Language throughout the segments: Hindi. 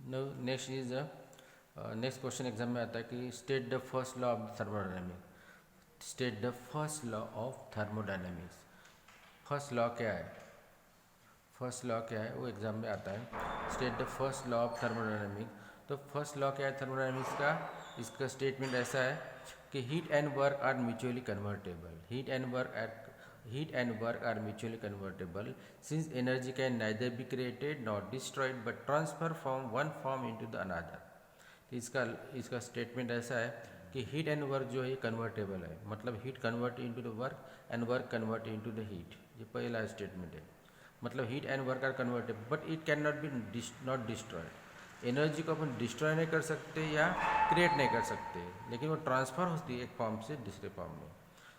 Next is next question exam में आता है कि state the first law of thermodynamics. State the first law of thermodynamics. First law क्या है? फर्स्ट लॉ क्या है वो एग्जाम में आता है। State the first law of thermodynamics. तो फर्स्ट लॉ क्या है थर्मोडायनेमिक्स का? इसका स्टेटमेंट ऐसा है कि heat and work are mutually convertible. Heat and work are mutually convertible since energy can neither be created nor destroyed but transfer from one form into the another। तो इसका स्टेटमेंट ऐसा है कि हीट एंड वर्क जो है ये कन्वर्टेबल है, मतलब heat convert into the work and work convert into the heat. ये पहला स्टेटमेंट है, मतलब heat and work are convertible but it can not be not destroyed. Energy को अपन डिस्ट्रॉय नहीं कर सकते या क्रिएट नहीं कर सकते, लेकिन वो ट्रांसफ़र होती है एक फॉर्म से दूसरे फॉर्म में।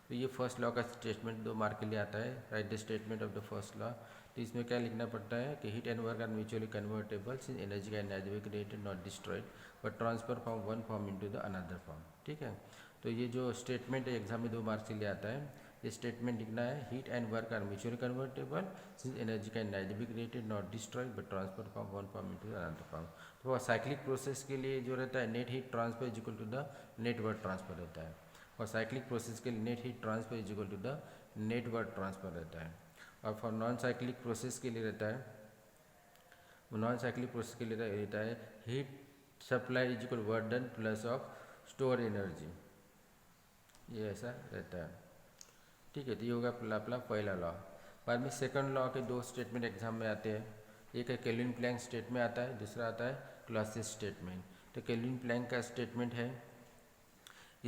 तो ये फर्स्ट लॉ का स्टेटमेंट 2 मार्क के लिए आता है। Write the statement of the first law. तो इसमें क्या लिखना पड़ता है कि heat and work are mutually convertible since energy can neither be created not destroyed but transfer from one form into the another form. ठीक है, तो ये जो स्टेटमेंट है एग्जाम में 2 मार्क्स के लिए आता है। ये स्टेटमेंट लिखना है heat and work are mutually convertible since energy can neither be created not destroyed but transfer from one form into another form. तो साइक्लिक प्रोसेस के लिए जो रहता है net heat transfer is equal to the net work transfer रहता है, और साइक्लिक प्रोसेस के लिए net heat transfer is equal to the net work transfer रहता है। और फॉर नॉन साइक्लिक प्रोसेस के लिए रहता है, नॉन साइक्लिक प्रोसेस के लिए रहता है heat supply is equal work done plus of store energy. ये ऐसा रहता है। ठीक है, तो ये होगा अपना पहला लॉ। बाद में सेकंड लॉ के 2 स्टेटमेंट एग्जाम में आते हैं। एक है केल्विन प्लैंक स्टेटमेंट आता है, दूसरा आता है क्लॉसियस स्टेटमेंट। तो केल्विन प्लैंक का स्टेटमेंट है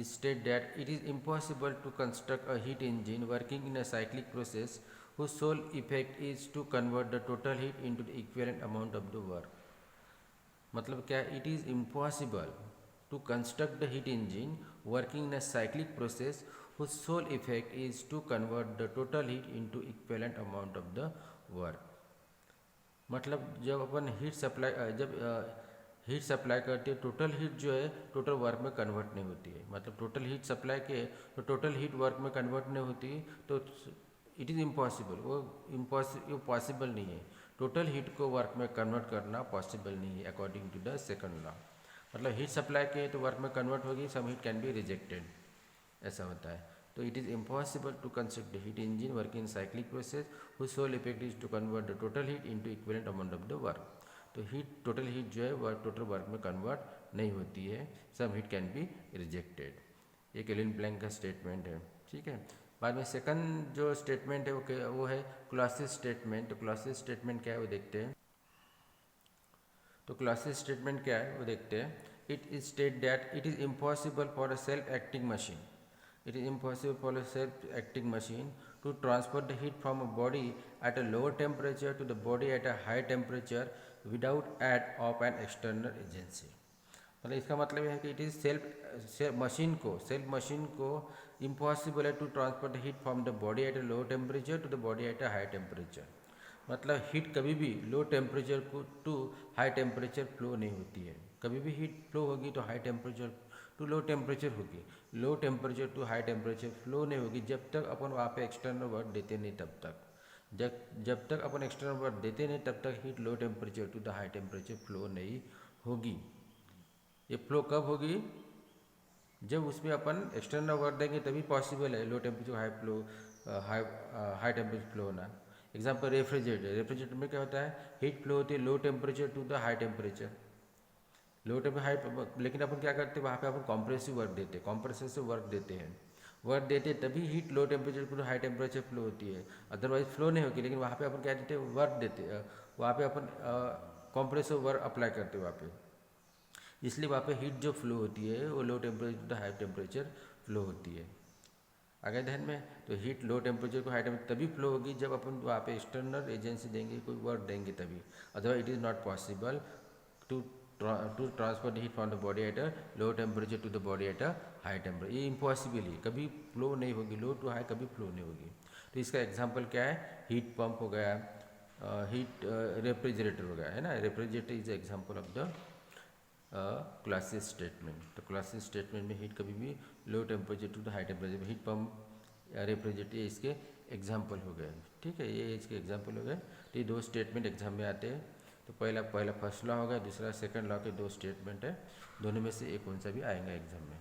state that it is impossible to construct a heat engine working in a cyclic process whose sole effect is to convert the total heat into the equivalent amount of the work। मतलब क्या? it is impossible to construct the heat engine working in a cyclic process whose sole effect is to convert the total heat into equivalent amount of the work। मतलब जब अपन हीट सप्लाई करती है, टोटल हीट जो है टोटल वर्क में कन्वर्ट नहीं होती है। मतलब टोटल हीट सप्लाई के तो टोटल हीट वर्क में कन्वर्ट नहीं होती, तो इट इज़ इम्पॉसिबल। वो पॉसिबल नहीं है। टोटल हीट को वर्क में कन्वर्ट करना पॉसिबल नहीं है according to the second law. मतलब हीट सप्लाई के तो वर्क में कन्वर्ट होगी, some heat can be rejected, ऐसा होता है। तो it is impossible to construct the heat engine working in cyclic process whose sole effect is to convert the total heat into equivalent amount of the work. तो टोटल हीट जो है वर्क टोटल वर्क में कन्वर्ट नहीं होती है, some heat can be rejected. ये केल्विन प्लैंक का स्टेटमेंट है। ठीक है, बाद में सेकंड जो स्टेटमेंट है वो है क्लॉसियस स्टेटमेंट। तो क्लॉसियस स्टेटमेंट क्या है वो देखते हैं। तो क्लॉसियस स्टेटमेंट क्या है वो देखते हैं। It is state that it is impossible for a self acting machine to transfer the heat from a body at a lower temperature to the body at a high temperature without aid of an external agency। मतलब इसका मतलब यह है कि इट इज़ सेल्फ मशीन को इम्पॉसिबल है to transfer the heat from the body at a lower temperature to the body at a high temperature। मतलब हीट कभी भी लो टेम्परेचर को टू हाई टेम्परेचर फ्लो नहीं होती है। कभी भी हीट फ्लो होगी तो high temperature to low temperature होगी, low temperature to high temperature flow नहीं होगी जब तक अपन वहाँ पे एक्सटर्नल वर्क देते नहीं तब तक। जब तक अपन एक्सटर्नल वर्क देते नहीं तब तक heat low temperature to the high temperature flow नहीं होगी। ये फ्लो कब होगी? जब उसमें अपन एक्सटर्नल वर्क देंगे तभी पॉसिबल है low temperature high temperature flow होना। एग्जाम्पल रेफ्रिजरेटर में क्या होता है? हीट फ्लो होती है low temperature to the high temperature, लेकिन अपन क्या करते हैं वहाँ पे अपन कॉम्प्रेसिव वर्क देते हैं, कॉम्प्रेसर से वर्क देते हैं तभी heat low temperature to high temperature flow होती है, अदरवाइज फ्लो नहीं होगी। लेकिन वहाँ पे अपन क्या देते हैं? वर्क देते हैं, वहाँ पे अपन कॉम्प्रेसिव वर्क अप्लाई करते हैं वहाँ पे, इसलिए वहाँ पे हीट जो फ्लो होती है वो low temperature to high temperature flow होती है। आगे ध्यान में, तो हीट लो टेम्परेचर को हाई टेम्परेचर तभी फ्लो होगी जब अपन वहाँ पे एक्सटर्नल एजेंसी देंगे, कोई वर्क देंगे तभी, otherwise it is not possible to transfer heat from the body at a low temperature to the body at a high temperature. ये इम्पॉसिबल ही, कभी फ्लो नहीं होगी, लो टू हाई कभी फ्लो नहीं होगी। तो इसका एग्जाम्पल क्या है? हीट पंप हो गया, हीट रेफ्रिजरेटर हो गया, है ना। Refrigerator is example of the Clausius statement. तो क्लॉसियस स्टेटमेंट में हीट कभी भी low temperature to the high temperature, heat pump या रेफ्रिजरेटर इसके एग्जाम्पल हो गए। ठीक है, ये इसके एग्जाम्पल हो गए। तो ये 2 स्टेटमेंट एग्जाम में आते हैं। तो पहला फर्स्ट लॉ हो गया, दूसरा सेकंड लॉ के दो स्टेटमेंट है, दोनों में से एक कौन सा भी आएगा एग्जाम में।